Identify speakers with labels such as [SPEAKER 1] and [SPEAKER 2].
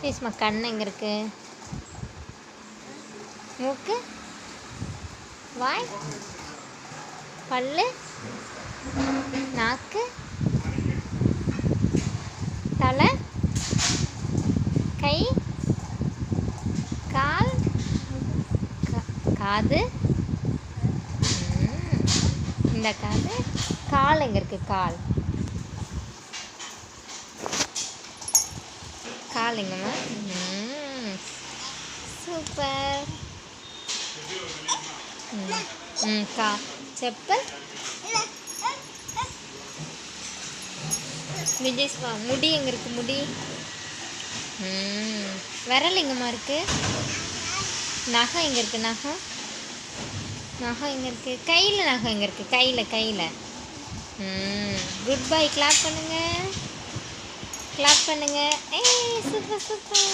[SPEAKER 1] பேசுமா. கண் எங்கே இருக்கு? மூக்கு, வாய், பல்லு, நாக்கு, தலை, கை, கால், காது, இந்த காது. கால் எங்கே இருக்கு? கால், கால் எங்கம்மா? சூப்பர். செப்பல். விஜய்ஸ்வா முடி எங்கே இருக்கு? முடி. விரல் எங்கம்மா இருக்கு? நகம் எங்கே இருக்கு? நகம். நகம் எங்கே இருக்கு? கையில் நகம் எங்கே இருக்கு? கையில். Good bye. கிளாப் பண்ணுங்க. ஏய் சூப்பர்.